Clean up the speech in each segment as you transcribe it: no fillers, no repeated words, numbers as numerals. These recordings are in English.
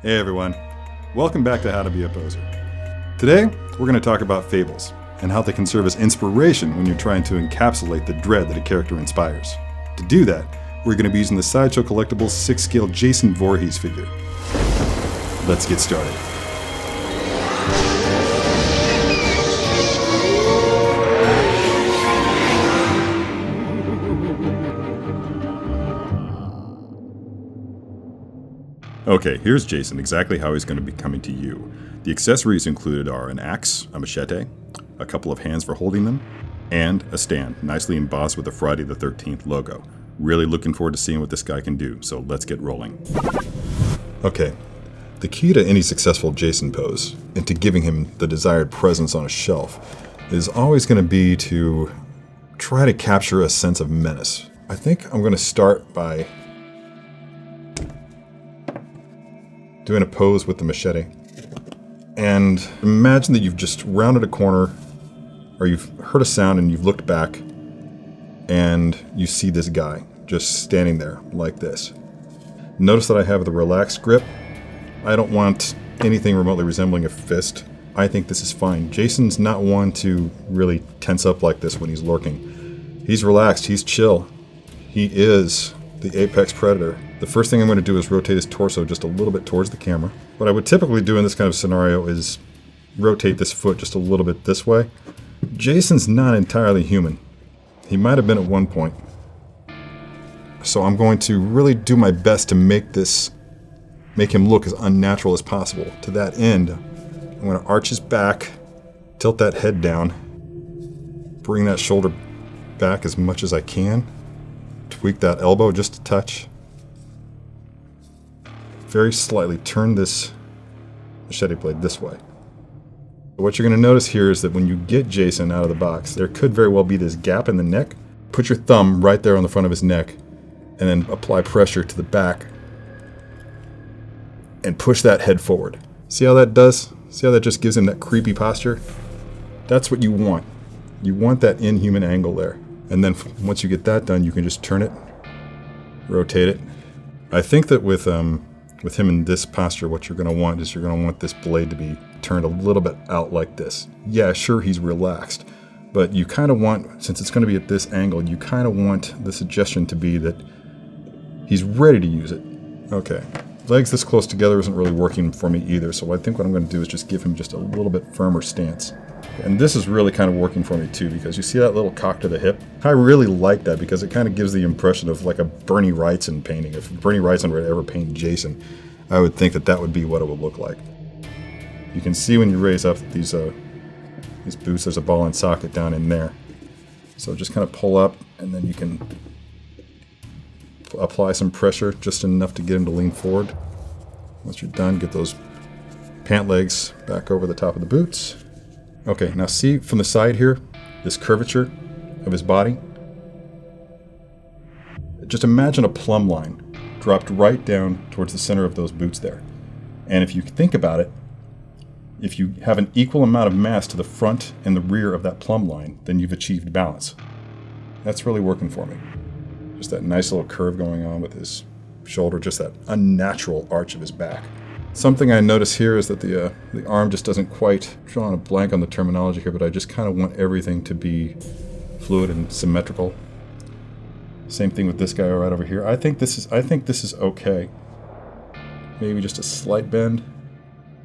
Hey everyone, welcome back to How to Be a Poser. Today, we're going to talk about fables and how they can serve as inspiration when you're trying to encapsulate the dread that a character inspires. To do that, we're going to be using the Sideshow Collectibles 6-scale Jason Voorhees figure. Let's get started. Okay, here's Jason, exactly how he's going to be coming to you. The accessories included are an axe, a machete, a couple of hands for holding them, and a stand, nicely embossed with the Friday the 13th logo. Really looking forward to seeing what this guy can do, so let's get rolling. Okay, the key to any successful Jason pose, and to giving him the desired presence on a shelf, is always going to be to try to capture a sense of menace. I think I'm going to start by doing a pose with the machete. And imagine that you've just rounded a corner, or you've heard a sound and you've looked back, and you see this guy just standing there like this. Notice that I have the relaxed grip. I don't want anything remotely resembling a fist. I think this is fine. Jason's not one to really tense up like this when he's lurking. He's relaxed, he's chill. He is the apex predator. The first thing I'm going to do is rotate his torso just a little bit towards the camera. What I would typically do in this kind of scenario is rotate this foot just a little bit this way. Jason's not entirely human. He might have been at one point. So I'm going to really do my best to make him look as unnatural as possible. To that end, I'm going to arch his back, tilt that head down, bring that shoulder back as much as I can, tweak that elbow just a touch. Very slightly turn this machete blade this way. What you're going to notice here is that when you get Jason out of the box, there could very well be this gap in the neck. Put your thumb right there on the front of his neck, and then apply pressure to the back, and push that head forward. See how that does? See how that just gives him that creepy posture? That's what you want. You want that inhuman angle there. And then once you get that done, you can just turn it, rotate it. I think that with him in this posture, what you're going to want is you're going to want this blade to be turned a little bit out like this. Yeah, sure, he's relaxed, but you kind of want, since it's going to be at this angle, you kind of want the suggestion to be that he's ready to use it. Okay, legs this close together isn't really working for me either, so I think what I'm going to do is just give him just a little bit firmer stance. And this is really kind of working for me too, because you see that little cock to the hip? I really like that because it kind of gives the impression of like a Bernie Wrightson painting. If Bernie Wrightson were to ever paint Jason, I would think that that would be what it would look like. You can see when you raise up these boots, there's a ball and socket down in there. So just kind of pull up, and then you can apply some pressure, just enough to get him to lean forward. Once you're done, get those pant legs back over the top of the boots. Okay, now see from the side here, this curvature of his body? Just imagine a plumb line dropped right down towards the center of those boots there. And if you think about it, if you have an equal amount of mass to the front and the rear of that plumb line, then you've achieved balance. That's really working for me. Just that nice little curve going on with his shoulder, just that unnatural arch of his back. Something I notice here is that the arm just doesn't quite, drawing a blank on the terminology here, but I just kind of want everything to be fluid and symmetrical. Same thing with this guy right over here. I think this is okay. Maybe just a slight bend,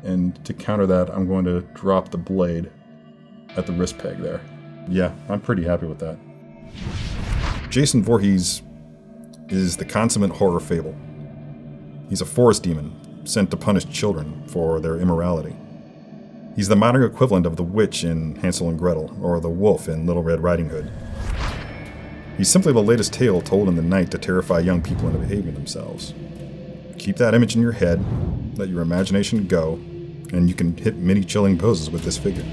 and to counter that, I'm going to drop the blade at the wrist peg there. Yeah, I'm pretty happy with that. Jason Voorhees is the consummate horror fable. He's a forest demon sent to punish children for their immorality. He's the modern equivalent of the witch in Hansel and Gretel, or the wolf in Little Red Riding Hood. He's simply the latest tale told in the night to terrify young people into behaving themselves. Keep that image in your head, let your imagination go, and you can hit many chilling poses with this figure.